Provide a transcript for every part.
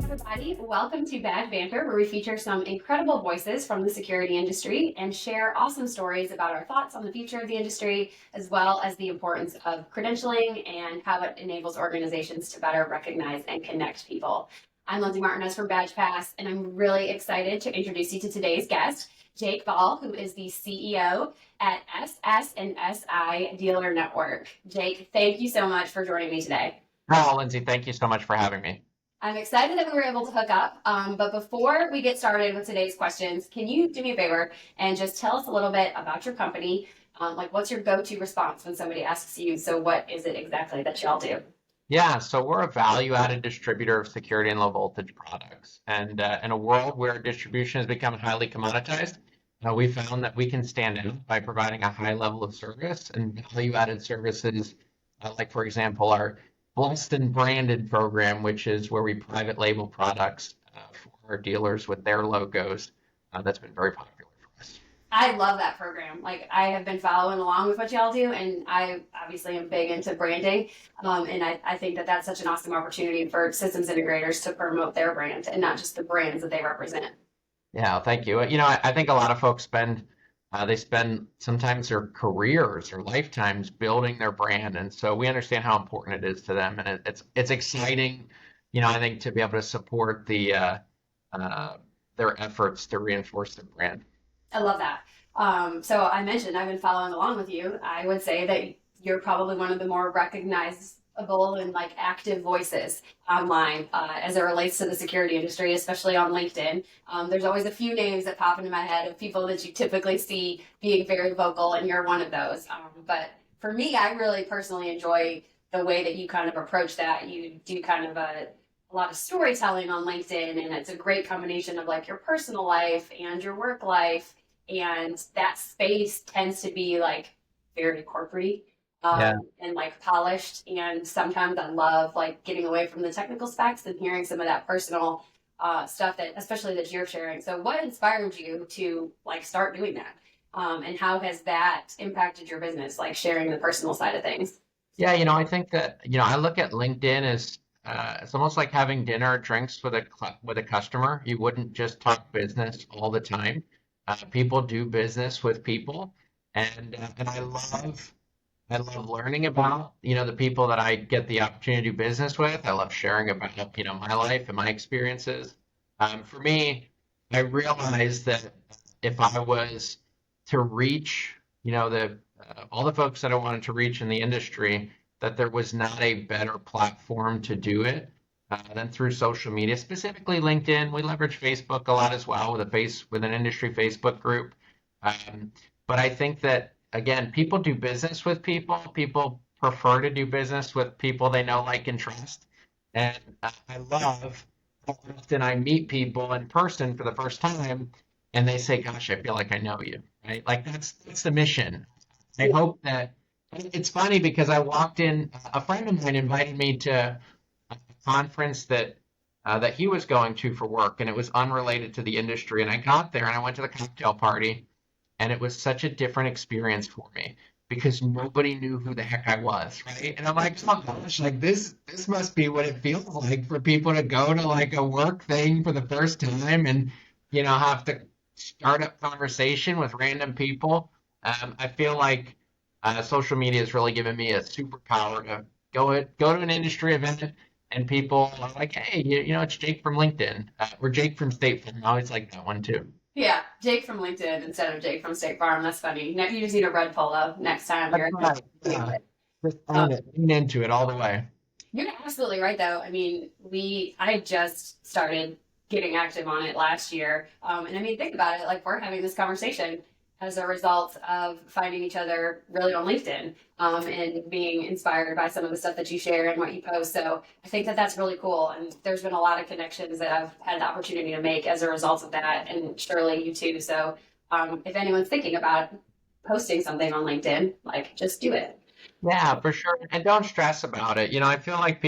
Everybody, welcome to Banter, where we feature some incredible voices from the security industry and share awesome stories about our thoughts on the future of the industry, as well as the importance of credentialing and how it enables organizations to better recognize and connect people. I'm Lindsay Martinez from Badge Pass, and I'm really excited to introduce you to today's guest, Jake Voll, who is the CEO at SS and SI Dealer Network. Jake, thank you so much for joining me today. Oh, Lindsay, thank you so much for having me. I'm excited that we were able to hook up. But before we get started with today's questions, can you do me a favor and just tell us a little bit about your company? Like, what's your go-to response when somebody asks you, so what is it exactly that y'all do? Yeah, so we're a value-added distributor of security and low voltage products. And in a world where distribution has become highly commoditized, we found that we can stand out by providing a high level of service and value-added services, like, for example, our Blessed and Branded program, which is where we private label products for our dealers with their logos. That's been very popular for us. I love that program. Like, I have been following along with what y'all do, and I obviously am big into branding. And I think that that's such an awesome opportunity for systems integrators to promote their brand and not just the brands that they represent. Yeah, thank you. I think a lot of folks they spend sometimes their careers or lifetimes building their brand, and so we understand how important it is to them, and it's exciting, I think, to be able to support uh, their efforts to reinforce their brand. I love that. So I mentioned I've been following along with you. I would say that you're probably one of the more recognizable and like active voices online as it relates to the security industry, especially on LinkedIn. There's always a few names that pop into my head of people that you typically see being very vocal, and you're one of those. But for me, I really personally enjoy the way that you kind of approach that. You do kind of a lot of storytelling on LinkedIn, and it's a great combination of like your personal life and your work life, and that space tends to be like very corporate Yeah. and like polished. And sometimes I love like getting away from the technical specs and hearing some of that personal stuff that, especially that you're sharing. So, what inspired you to like start doing that? And how has that impacted your business, like sharing the personal side of things? Yeah, I think that, I look at LinkedIn as it's almost like having dinner or drinks with a customer. You wouldn't just talk business all the time. People do business with people, and I love learning about, the people that I get the opportunity to do business with. I love sharing about, my life and my experiences. For me, I realized that if I was to reach, the all the folks that I wanted to reach in the industry, that there was not a better platform to do it than through social media, specifically LinkedIn. We leverage Facebook a lot as well with an industry Facebook group. Um, but I think that again, people do business with people. People prefer to do business with people they know, like, and trust. And I love how often I meet people in person for the first time, and they say, "Gosh, I feel like I know you." Right? Like that's the mission. I hope that it's funny because I walked in. A friend of mine invited me to a conference that he was going to for work, and it was unrelated to the industry. And I got there, and I went to the cocktail party, and it was such a different experience for me because nobody knew who the heck I was, right? And I'm like, oh gosh, like this must be what it feels like for people to go to like a work thing for the first time and have to start up conversation with random people. I feel like social media has really given me a superpower to go to an industry event, and people are like, hey, it's Jake from LinkedIn, or Jake from State Farm. I always like that one too. Yeah, Jake from LinkedIn instead of Jake from State Farm. That's funny. You just need a red polo next time That's you're. right. Yeah. Just own Um, it. Lean into it all the way. you're absolutely right, though. I mean, I just started getting active on it last year, and I mean, think about it. Like, we're having this conversation as a result of finding each other really on LinkedIn, and being inspired by some of the stuff that you share and what you post. So I think that that's really cool, and there's been a lot of connections that I've had the opportunity to make as a result of that, and surely you too. So if anyone's thinking about posting something on LinkedIn, like, just do it. Yeah, for sure. And don't stress about it. I feel like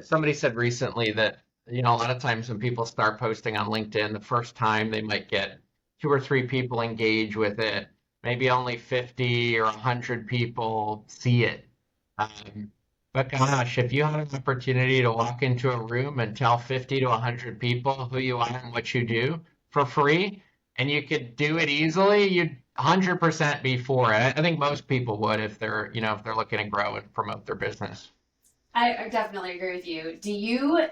somebody said recently that, a lot of times when people start posting on LinkedIn, the first time they might get two or three people engage with it. Maybe only 50 or 100 people see it. Um, But gosh, if you had an opportunity to walk into a room and tell 50 to 100 people who you are and what you do for free, and you could do it easily, you'd 100% be for it. I think most people would if they're looking to grow and promote their business. I definitely agree with you. Do you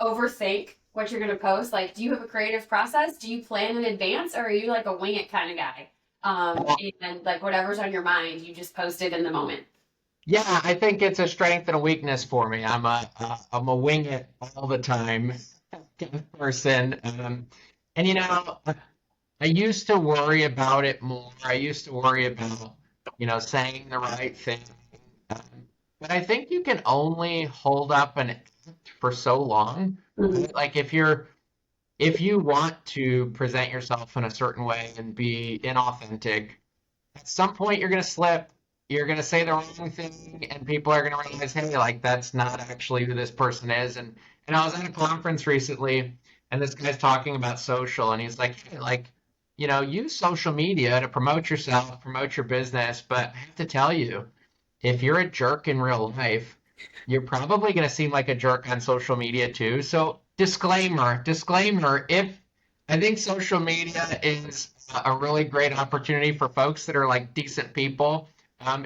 overthink what you're going to post? Like, do you have a creative process? Do you plan in advance, or are you like a wing it kind of guy? And like whatever's on your mind, you just post it in the moment. Yeah, I think it's a strength and a weakness for me. I'm a wing it all the time kind of person. And I used to worry about it more. I used to worry about, saying the right thing. But I think you can only hold up an act for so long. Mhm. Right? Like if you want to present yourself in a certain way and be inauthentic, at some point you're going to slip, you're going to say the wrong thing, and people are going to realize, hey, like that's not actually who this person is. And I was at a conference recently, and this guy's talking about social, and he's like, hey, like, use social media to promote yourself, promote your business, but I have to tell you, if you're a jerk in real life, you're probably going to seem like a jerk on social media too. So, disclaimer, if I think social media is a really great opportunity for folks that are like decent people.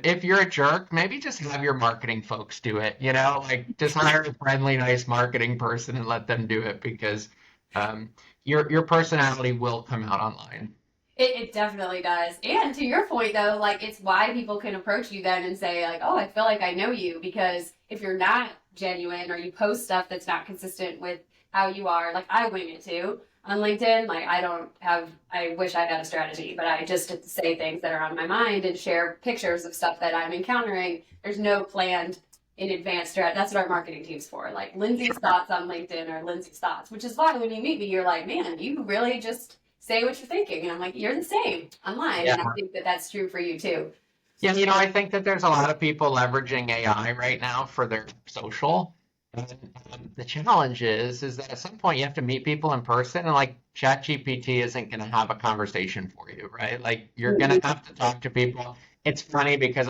If you're a jerk, maybe just have your marketing folks do it, like just hire a friendly, nice marketing person and let them do it because um, your personality will come out online. It definitely does. And to your point, though, like it's why people can approach you then and say, like, oh, I feel like I know you. Because if you're not genuine or you post stuff that's not consistent with how you are, like I wing it too on LinkedIn. Like I don't have, I wish I had a strategy, but I just say things that are on my mind and share pictures of stuff that I'm encountering. There's no planned in advance strat. That's what our marketing team's for. Like Lindsay's thoughts on LinkedIn are Lindsay's thoughts, which is why when you meet me, you're like, man, you really just say what you're thinking. And I'm like, you're the same online. Yeah. And I think that that's true for you too. Yeah, I think that there's a lot of people leveraging AI right now for their social. And the challenge is that at some point you have to meet people in person, and like ChatGPT isn't going to have a conversation for you, right? Like you're going to have to talk to people. It's funny because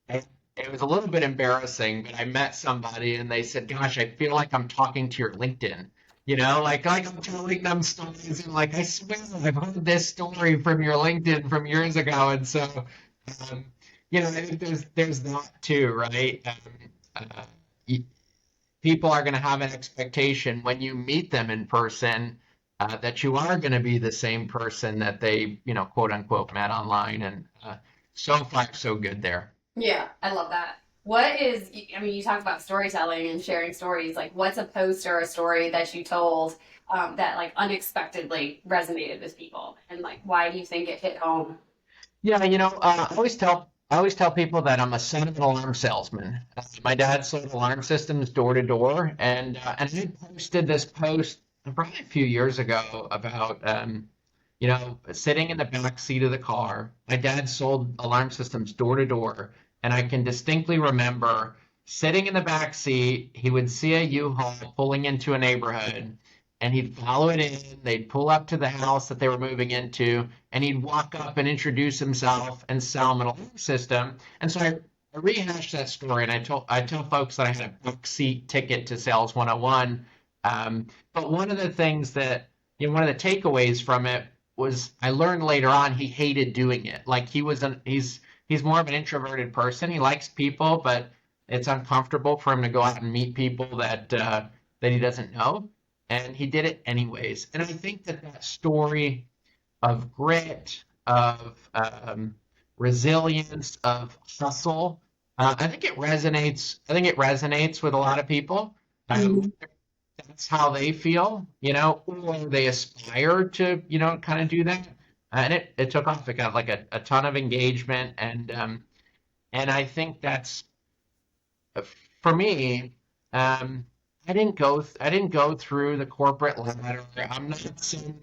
it was a little bit embarrassing, but I met somebody and they said, "Gosh, I feel like I'm talking to your LinkedIn." Like I'm telling them stories and like I swear I've heard this story from your LinkedIn from years ago, and so. Um, I think there's that too, right? Y- People are going to have an expectation when you meet them in person that you are going to be the same person that they, quote unquote, met online, and so far so good there. Yeah, I love that. What is, I mean, you talk about storytelling and sharing stories. Like, what's a post or a story that you told that like unexpectedly resonated with people? And like, why do you think it hit home? Yeah, I always tell people that I'm a son of an alarm salesman. My dad sold alarm systems door to door, and I posted this post probably a few years ago about sitting in the back seat of the car. My dad sold alarm systems door to door, and I can distinctly remember sitting in the back seat. He would see a U-Haul pulling into a neighborhood, and he'd follow it in. They'd pull up to the house that they were moving into, and he'd walk up and introduce himself and sell them an alarm system. And so I rehashed that story, and I tell folks that I had a backseat ticket to Sales 101. But one of the things that one of the takeaways from it was I learned later on he hated doing it. Like he's more of an introverted person. He likes people, but it's uncomfortable for him to go out and meet people that he doesn't know. And he did it anyways. And I think that story of grit, of resilience, of hustle, I think it resonates. I think it resonates with a lot of people. Mhm. That's how they feel, or they aspire to, kind of do that. And it took off. It got like a ton of engagement, and I think that's for me. I didn't go through the corporate ladder. I'm not some,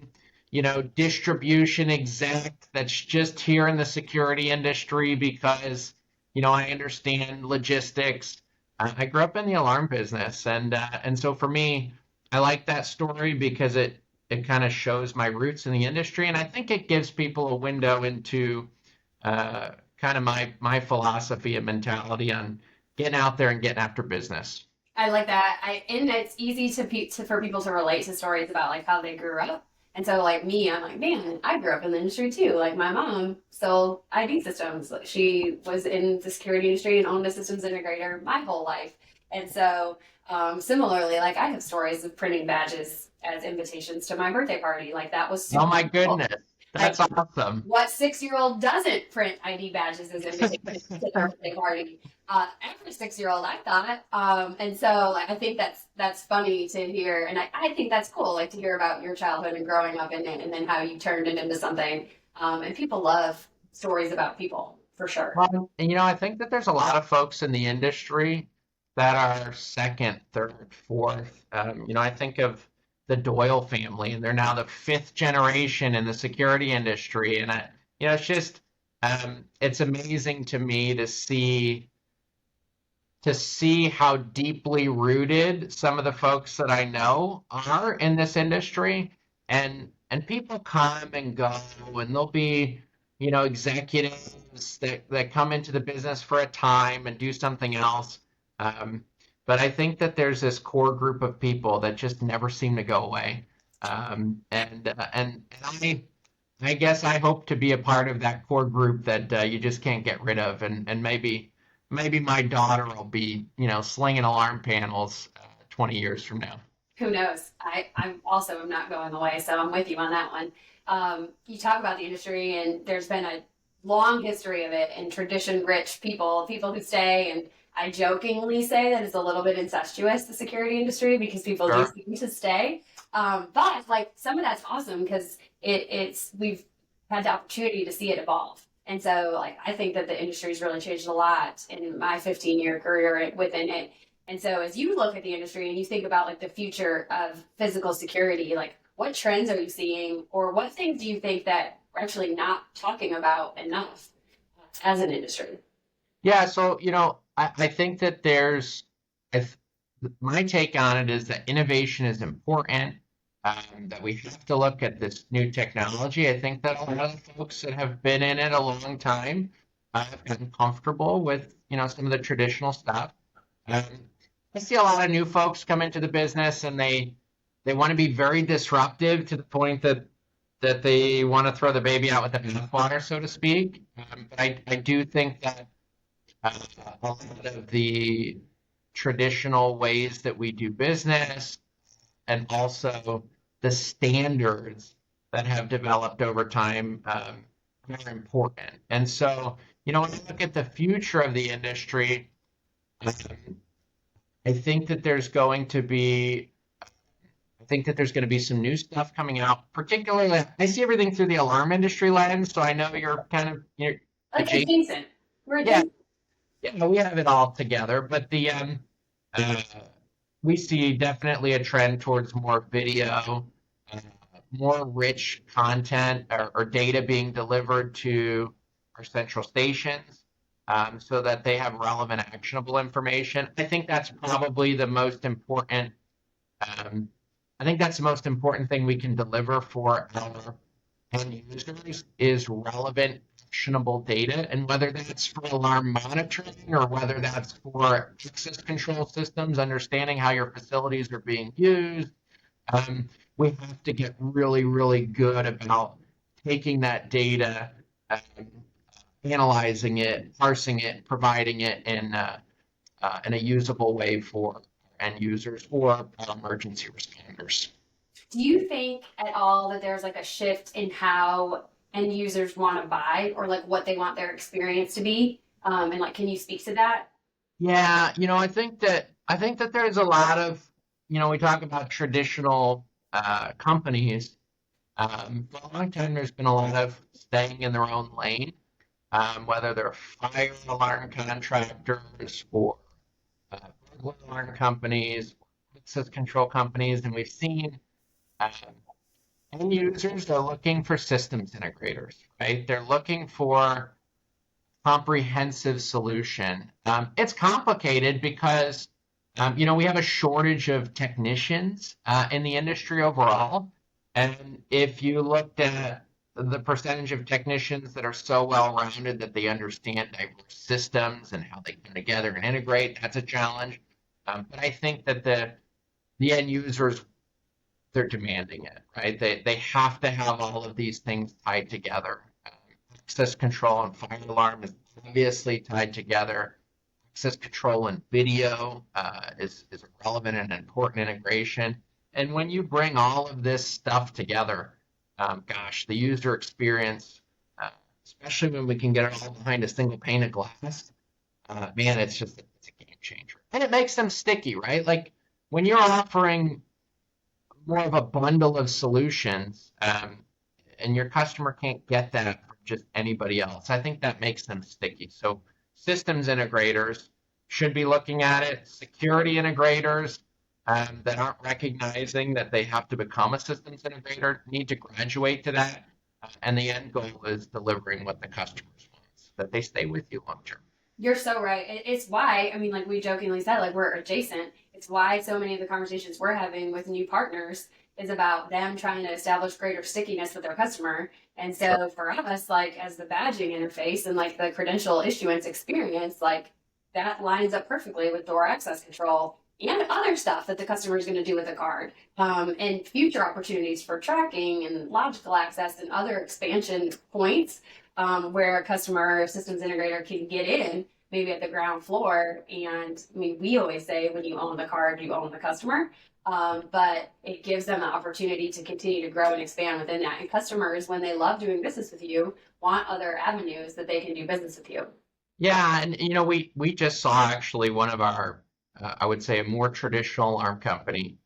distribution exec that's just here in the security industry because, I understand logistics. I grew up in the alarm business, and so for me, I like that story because it kind of shows my roots in the industry, and I think it gives people a window into kind of my philosophy and mentality on getting out there and getting after business. I like that. And it's easy for people to relate to stories about like how they grew up. And so like me, I'm like, man, I grew up in the industry too. Like my mom sold ID systems. Like, she was in the security industry and owned a systems integrator my whole life. And so similarly, like I have stories of printing badges as invitations to my birthday party. Like that was Oh super my cool. goodness, Like that's awesome. what 6-year-old doesn't print ID badges as invitations to their birthday party? Every 6-year-old, I thought, and so like, I think that's funny to hear, and I think that's cool, like to hear about your childhood and growing up in it, and then how you turned it into something. And people love stories about people for sure. Well, and I think that there's a lot of folks in the industry that are second, third, fourth. I think of the Doyle family, and they're now the fifth generation in the security industry. And it's just, it's amazing to me to see how deeply rooted some of the folks that I know are in this industry. And people come and go, and there'll be, executives that come into the business for a time and do something else. Um, but I think that there's this core group of people that just never seem to go away. And I guess I hope to be a part of that core group that you just can't get rid of, and maybe my daughter will be, slinging alarm panels 20 years from now. Who knows? I'm also am not going away, so I'm with you on that one. You talk about the industry, and there's been a long history of it and tradition-rich people who stay. And I jokingly say that it's a little bit incestuous, the security industry, because people do Sure. seem to stay. But like some of that's awesome because it's we've had the opportunity to see it evolve. And so, like, I think that the industry's really changed a lot in my 15-year career within it. And so as you look at the industry and you think about like the future of physical security, like what trends are you seeing or what things do you think that we're actually not talking about enough as an industry? Yeah, so I think that if my take on it is that innovation is important, that we have to look at this new technology. I think that a lot of the folks that have been in it a long time have gotten comfortable with some of the traditional stuff. Um, I see a lot of new folks come into the business, and they want to be very disruptive to the point that they want to throw the baby out with the bathwater, so to speak. But I do think that a lot of the traditional ways that we do business, and also the standards that have developed over time, are important. And so, when I look at the future of the industry, um, I think that there's going to be I think that there's going to be some new stuff coming out. Particularly, I see everything through the alarm industry lens, so I know you're kind of Like adjacent. adjacent. We're Yeah, adjacent. yeah, we have it all together. But uh, we see definitely a trend towards more video, uh, more rich content or data being delivered to our central stations, so that they have relevant, actionable information. Um, I think that's the most important thing we can deliver for our end users is relevant, actionable data. And whether that's for alarm monitoring or whether that's for access control systems, understanding how your facilities are being used, um, we have to get really, really good about taking that data, um, analyzing it, parsing it, providing it in a usable way for end users or emergency responders. Do you think at all that there's like a shift in how end users want to buy or like what they want their experience to be? And like, can you speak to that? Yeah, I think that there's a lot of, we talk about traditional companies. For a long time, there's been a lot of staying in their own lane, whether they're fire alarm contractors or uh, burglar alarm companies, access control companies, and we've seen um, end users are looking for systems integrators, right? They're looking for comprehensive solution. It's complicated because we have a shortage of technicians in the industry overall. And if you looked at the percentage of technicians that are so well-rounded that they understand diverse systems and how they come together and integrate. That's a challenge. But I think that the end users, they're demanding it, right? They have to have all of these things tied together. Access control and fire alarm is obviously tied together. Access control and video is a relevant and important integration. And when you bring all of this stuff together, gosh, the user experience, uh, especially when we can get it all behind a single pane of glass, man, it's a game changer. And it makes them sticky, right? Like when you're offering more of a bundle of solutions, and your customer can't get that from just anybody else. I think that makes them sticky. So systems integrators should be looking at it. Security integrators that aren't recognizing that they have to become a systems integrator need to graduate to that. And the end goal is delivering what the customers want, that they stay with you long term. You're so right. It's why, I mean, like we jokingly said, like we're adjacent. It's why so many of the conversations we're having with new partners is about them trying to establish greater stickiness with their customer. And Sure. so for us, like as the badging interface and like the credential issuance experience, like that lines up perfectly with door access control and other stuff that the customer is going to do with the card. And future opportunities for tracking and logical access and other expansion points where a customer systems integrator can get in maybe at the ground floor. And I mean, we always say when you own the card, you own the customer. But it gives them the opportunity to continue to grow and expand within that. And customers, when they love doing business with you, want other avenues that they can do business with you. Yeah, and we just saw actually one of our, I would say, a more traditional alarm company.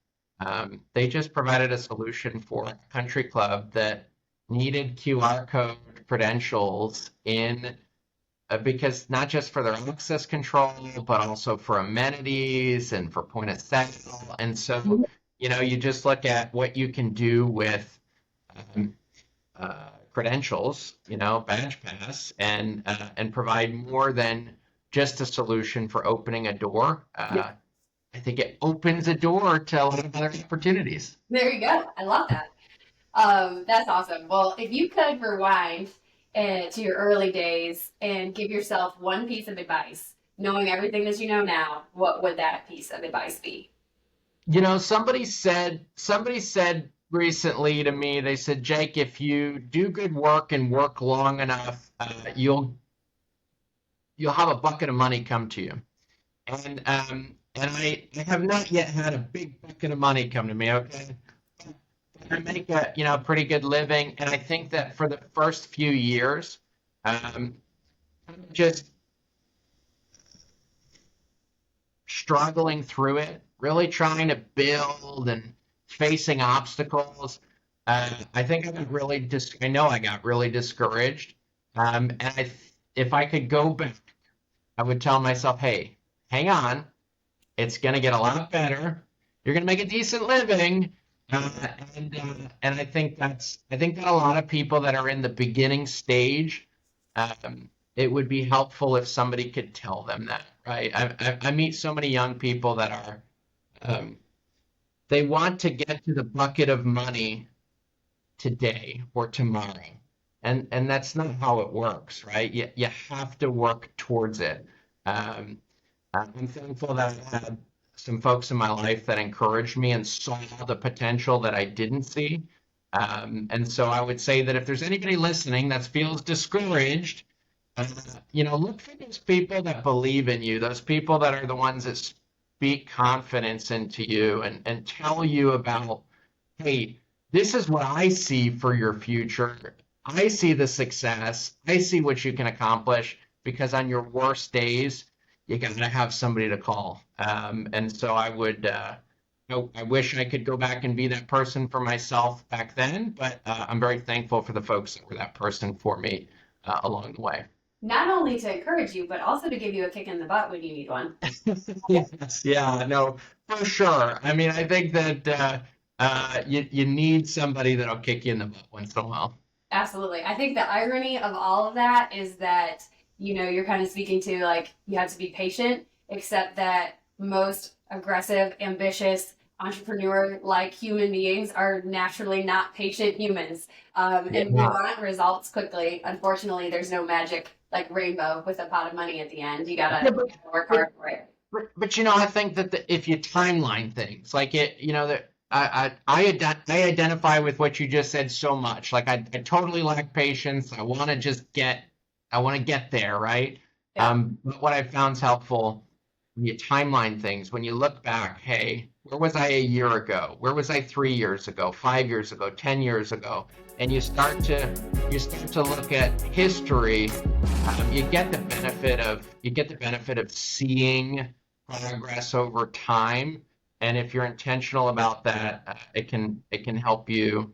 They just provided a solution for a country club that needed QR code credentials in, because not just for their access control, but also for amenities and for point of sale. And so, you just look at what you can do with um, credentials, badge pass, and provide more than just a solution for opening a door. I think it opens a door to a lot of other opportunities. There you go. I love that. That's awesome. Well, if you could rewind to your early days and give yourself one piece of advice, knowing everything that you know now, what would that piece of advice be? Somebody said recently to me, they said, Jake, if you do good work and work long enough, you'll have a bucket of money come to you. And I have not yet had a big bucket of money come to me. Okay, I make a pretty good living, and I think that for the first few years, um, just struggling through it, really trying to build and facing obstacles. I think I know I got really discouraged. And if I could go back, I would tell myself, hey, hang on, it's going to get a lot better. You're going to make a decent living. Uh, and I think that a lot of people that are in the beginning stage, it would be helpful if somebody could tell them that, right? I meet so many young people that are, um, they want to get to the bucket of money today or tomorrow. And that's not how it works, right? You have to work towards it. Um, I'm thankful that I had some folks in my life that encouraged me and saw the potential that I didn't see. And so I would say that if there's anybody listening that feels discouraged, uh, look for those people that believe in you, those people that are the ones that speak confidence into you and tell you about, hey, this is what I see for your future. I see the success. I see what you can accomplish because on your worst days, you got to have somebody to call. And so I wish I could go back and be that person for myself back then, but I'm very thankful for the folks that were that person for me along the way. Not only to encourage you, but also to give you a kick in the butt when you need one. Yes, yeah, no, for sure. I mean, I think that you need somebody that'll kick you in the butt once in a while. Absolutely. I think the irony of all of that is that, you're kind of speaking to like you have to be patient, except that most aggressive, ambitious, entrepreneur-like human beings are naturally not patient humans, and we Yeah. want results quickly. Unfortunately, there's no magic like rainbow with a pot of money at the end. Yeah, You gotta work but hard for it. but I think that if you timeline things, like it, that I identify with what you just said so much. Like I totally lack patience. I want to get there, right? Yeah. But what I found's helpful when you timeline things, when you look back, hey, where was I a year ago? Where was I 3 years ago, 5 years ago, 10 years ago? And you start to look at history. You get the benefit of seeing progress over time. And if you're intentional about that, it can help you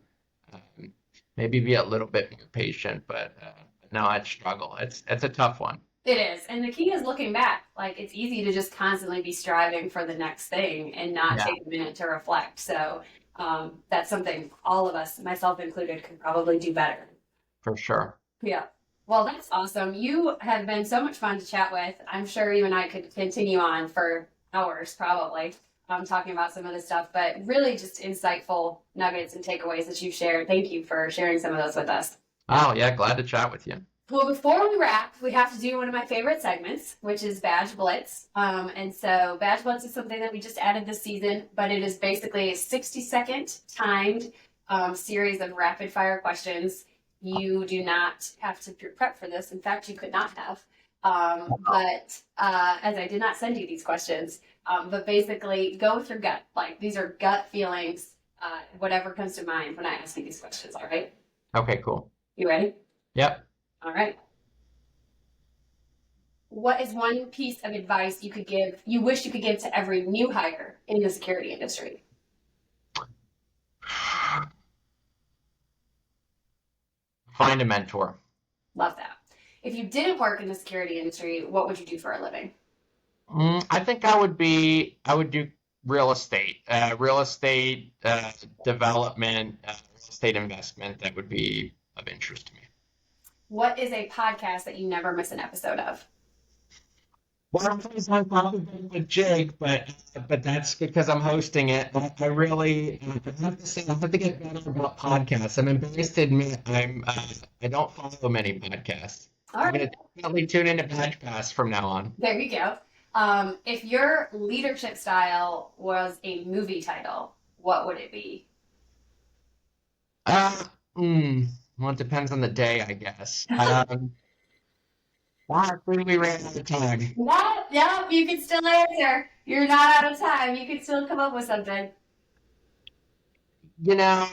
um, maybe be a little bit more patient. But no, I'd struggle. It's a tough one. It is. And the key is looking back. Like it's easy to just constantly be striving for the next thing and not Yeah, take a minute to reflect. So that's something all of us, myself included, could probably do better. for sure. Yeah. Well, that's awesome. You have been so much fun to chat with. I'm sure you and I could continue on for hours, probably, talking about some of this stuff, but really just insightful nuggets and takeaways that you shared. Thank you for sharing some of those with us. Oh yeah, glad to chat with you. Well, before we wrap, we have to do one of my favorite segments, which is Badge Blitz. And so Badge Blitz is something that we just added this season, but it is basically a 60-second timed series of rapid fire questions. You do not have to prep for this. In fact, you could not have. But as I did not send you these questions, but basically go with your gut. Like these are gut feelings, whatever comes to mind when I ask you these questions. All right. Okay, cool. You ready? Yep. All right. What is one piece of advice you wish you could give to every new hire in the security industry? Find a mentor. Love that. If you didn't work in the security industry, what would you do for a living? I think I would do real estate development, real estate investment. That would be of interest to me. What is a podcast that you never miss an episode of? Well, I'm always on top of it with Jake, but that's because I'm hosting it. I really I have to say I have to get better about podcasts. I'm embarrassed to admit I don't follow many podcasts. All I'm right, gonna definitely tune into Badge Pass from now on. there you go. If your leadership style was a movie title, what would it be? Uh, well, it depends on the day, I guess. I think we ran out of time. No, no, you can still answer. You're not out of time. You can still come up with something. You know,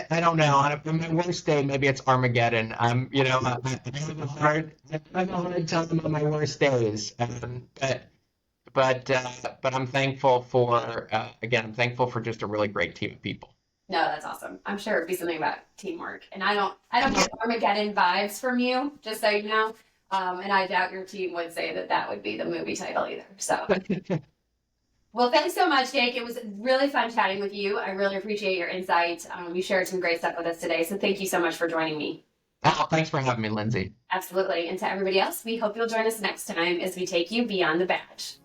I don't know. On my worst day, maybe it's Armageddon. I have a hard time on my worst days. But I'm thankful for, again, I'm thankful for just a really great team of people. No, that's awesome. I'm sure it'd be something about teamwork. And I don't get Armageddon vibes from you, just so you know. And I doubt your team would say that that would be the movie title either. So, well, thanks so much, Jake. It was really fun chatting with you. I really appreciate your insight. You shared some great stuff with us today. So thank you so much for joining me. Oh, thanks for having me, Lindsay. Absolutely. And to everybody else, we hope you'll join us next time as we take you beyond the badge.